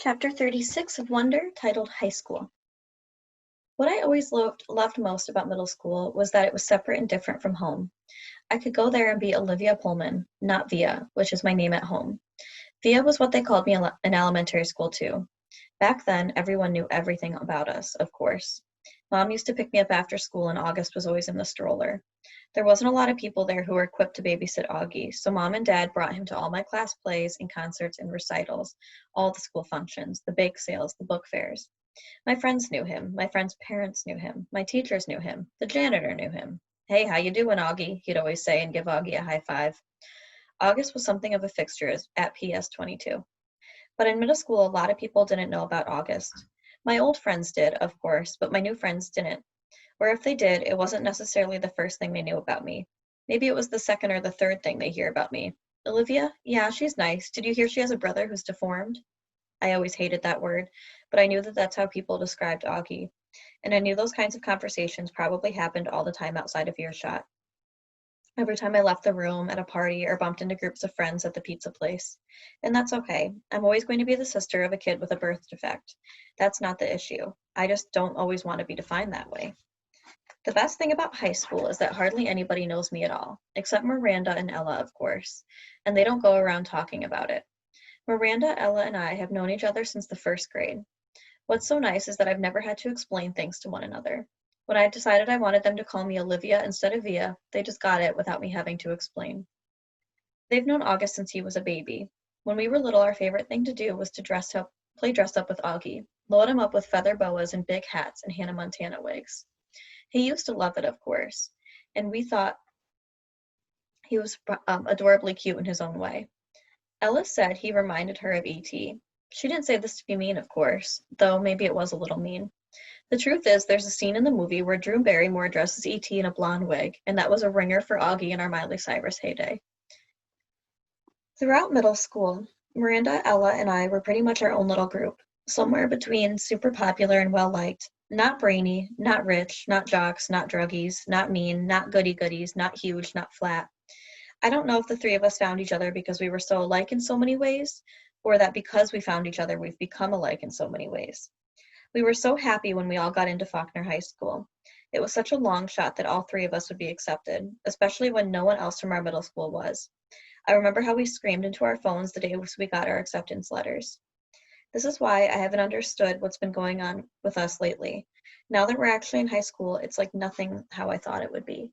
Chapter 36 of Wonder, titled High School. What I always loved most about middle school was that it was separate and different from home. I could go there and be Olivia Pullman, not Via, which is my name at home. Via was what they called me in elementary school, too. Back then, everyone knew everything about us, of course. Mom used to pick me up after school, and August was always in the stroller. There wasn't a lot of people there who were equipped to babysit Augie, so Mom and Dad brought him to all my class plays and concerts and recitals, all the school functions, the bake sales, the book fairs. My friends knew him, my friends' parents knew him, my teachers knew him, the janitor knew him. "Hey, how you doing, Augie?" he'd always say and give Augie a high five. August was something of a fixture at PS 22. But in middle school, a lot of people didn't know about August. My old friends did, of course, but my new friends didn't. Or if they did, it wasn't necessarily the first thing they knew about me. Maybe it was the second or the third thing they hear about me. "Olivia? Yeah, she's nice. Did you hear she has a brother who's deformed?" I always hated that word, but I knew that that's how people described Augie. And I knew those kinds of conversations probably happened all the time outside of earshot. Every time I left the room, at a party, or bumped into groups of friends at the pizza place. And that's okay. I'm always going to be the sister of a kid with a birth defect. That's not the issue. I just don't always want to be defined that way. The best thing about high school is that hardly anybody knows me at all, except Miranda and Ella, of course, and they don't go around talking about it. Miranda, Ella, and I have known each other since the first grade. What's so nice is that I've never had to explain things to one another. When I decided I wanted them to call me Olivia instead of Via, they just got it without me having to explain. They've known August since he was a baby. When we were little, our favorite thing to do was to play dress up with Augie, load him up with feather boas and big hats and Hannah Montana wigs. He used to love it, of course, and we thought he was adorably cute in his own way. Ella said he reminded her of E.T. She didn't say this to be mean, of course, though maybe it was a little mean. The truth is, there's a scene in the movie where Drew Barrymore dresses E.T. in a blonde wig, and that was a ringer for Augie in our Miley Cyrus heyday. Throughout middle school, Miranda, Ella, and I were pretty much our own little group, somewhere between super popular and well-liked, not brainy, not rich, not jocks, not druggies, not mean, not goody-goodies, not huge, not flat. I don't know if the three of us found each other because we were so alike in so many ways, or that because we found each other, we've become alike in so many ways. We were so happy when we all got into Faulkner High School. It was such a long shot that all three of us would be accepted, especially when no one else from our middle school was. I remember how we screamed into our phones the day we got our acceptance letters. This is why I haven't understood what's been going on with us lately. Now that we're actually in high school, it's like nothing how I thought it would be.